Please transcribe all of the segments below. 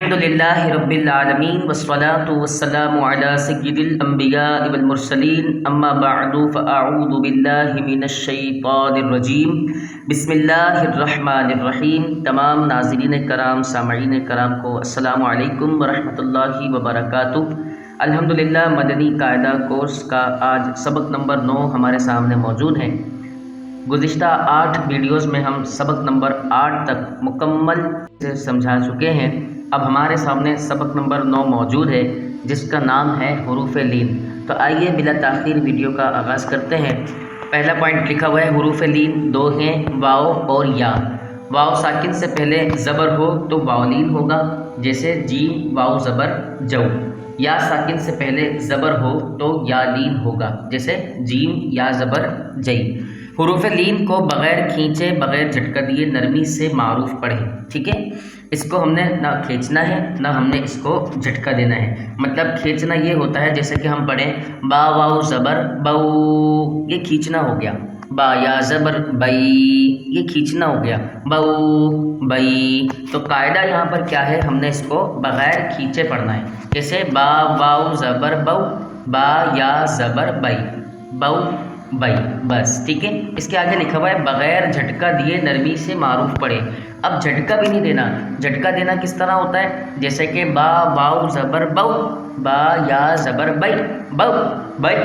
الحمدللہ رب العالمین والصلاة والسلام علی سید الانبیاء والمرسلین اما بعد فاعوذ باللہ من الشیطان الرجیم بسم اللہ الرحمن الرحیم۔ تمام ناظرین کرام، سامعین کرام کو السلام علیکم ورحمۃ اللہ وبرکاتہ۔ الحمدللہ مدنی قاعدہ کورس کا آج سبق نمبر 9 ہمارے سامنے موجود ہے۔ گزشتہ 8 ویڈیوز میں ہم سبق نمبر 8 تک مکمل سے سمجھا چکے ہیں۔ اب ہمارے سامنے سبق نمبر 9 موجود ہے جس کا نام ہے حروف لین۔ تو آئیے بلا تاخیر ویڈیو کا آغاز کرتے ہیں۔ پہلا پوائنٹ لکھا ہوا ہے حروف لین 2 ہیں، واو اور یا۔ واو ساکن سے پہلے زبر ہو تو واو لین ہوگا، جیسے جیم واو زبر جو۔ یا ساکن سے پہلے زبر ہو تو یا لین ہوگا، جیسے جیم یا زبر جئی۔ حروف لین کو بغیر کھینچے بغیر جھٹکا دیے نرمی سے معروف پڑھیں، ٹھیک ہے۔ اس کو ہم نے نہ کھینچنا ہے نہ ہم نے اس کو جھٹکا دینا ہے۔ مطلب کھینچنا یہ ہوتا ہے جیسے کہ ہم پڑھیں با واو زبر بو، یہ کھینچنا ہو گیا۔ با یا زبر بئی، یہ کھینچنا ہو گیا، بو بئی۔ تو قاعدہ یہاں پر کیا ہے، ہم نے اس کو بغیر کھینچے پڑھنا ہے، جیسے با واو زبر بو، با یا زبر بئی، بو بئی، بس ٹھیک ہے۔ اس کے آگے لکھا ہوا ہے بغیر جھٹکا دیے نرمی سے معروف پڑھے۔ اب جھٹکا بھی نہیں دینا۔ جھٹکا دینا کس طرح ہوتا ہے، جیسے کہ با واو زبر بو، با یا زبر بئی، بو بئی۔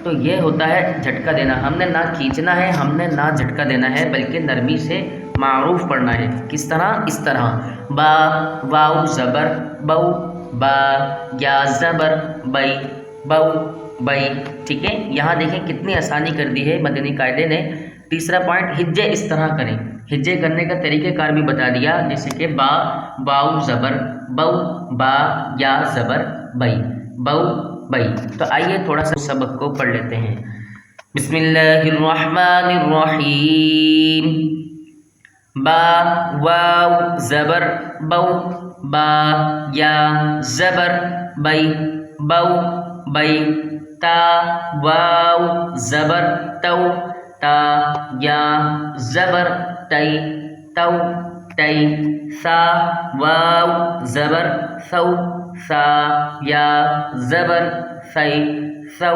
تو یہ ہوتا ہے جھٹکا دینا۔ ہم نے نہ کھینچنا ہے، ہم نے نہ جھٹکا دینا ہے، بلکہ نرمی سے معروف پڑھنا ہے۔ کس طرح، اس طرح با واو زبر بو، با یا زبر بئی، بو بئی، ٹھیک ہے۔ یہاں دیکھیں کتنی آسانی کر دی ہے مدنی قاعدے نے۔ تیسرا پوائنٹ، ہجے اس طرح کریں۔ ہجے کرنے کا طریقہ کار بھی بتا دیا، جیسے کہ با واو زبر بو، با یا زبر بئی، بو بئی۔ تو آئیے تھوڑا سا سبق کو پڑھ لیتے ہیں۔ بسم اللہ الرحمن الرحیم۔ با واو زبر بو، با یا زبر بئی، بو بئی۔ تا واو زبر تو، تا یا زبر تئی، تو تئی۔ سا واو زبر سو، سا یا زبر سی، سو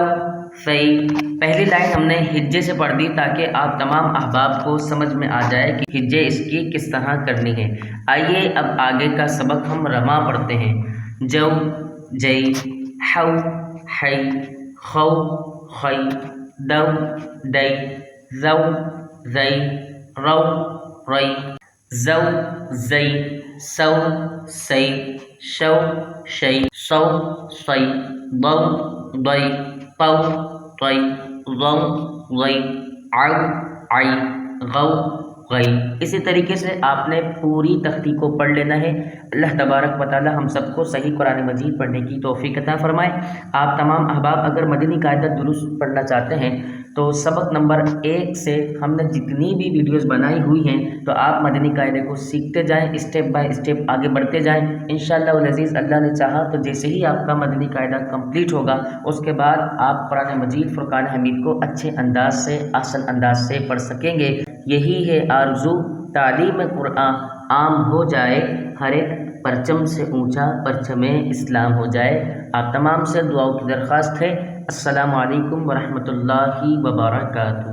سی۔ پہلی لائن ہم نے ہجے سے پڑھ دی تاکہ آپ تمام احباب کو سمجھ میں آ جائے کہ ہجے اس کی کس طرح کرنی ہے۔ آئیے اب آگے کا سبق ہم رواں پڑھتے ہیں۔ جو جئی، حو حی، خو خی، دو دئی، زو زئی، رو رئی، زو زئی، سو سئی، شو شئی، سو سئی، ضو ضئی، طو طئی، ضو ضئی، عو عئی، غو غئی۔ اسی طریقے سے آپ نے پوری تختی کو پڑھ لینا ہے۔ اللہ تبارک و تعالی ہم سب کو صحیح قرآن مجید پڑھنے کی توفیق عطا فرمائے۔ آپ تمام احباب اگر مدنی قاعدہ درست پڑھنا چاہتے ہیں تو سبق نمبر 1 سے ہم نے جتنی بھی ویڈیوز بنائی ہوئی ہیں تو آپ مدنی قاعدے کو سیکھتے جائیں، اسٹیپ بائی اسٹیپ آگے بڑھتے جائیں۔ انشاءاللہ العزیز اللہ نے چاہا تو جیسے ہی آپ کا مدنی قاعدہ کمپلیٹ ہوگا اس کے بعد آپ قرآن مجید فرقان حمید کو اچھے انداز سے، احسن انداز سے پڑھ سکیں گے۔ یہی ہے آرزو، تعلیم قرآن عام ہو جائے، ہر ایک پرچم سے اونچا پرچم اسلام ہو جائے۔ آپ تمام سے دعاؤں کی درخواست ہے۔ السلام علیکم ورحمۃ اللہ وبرکاتہ۔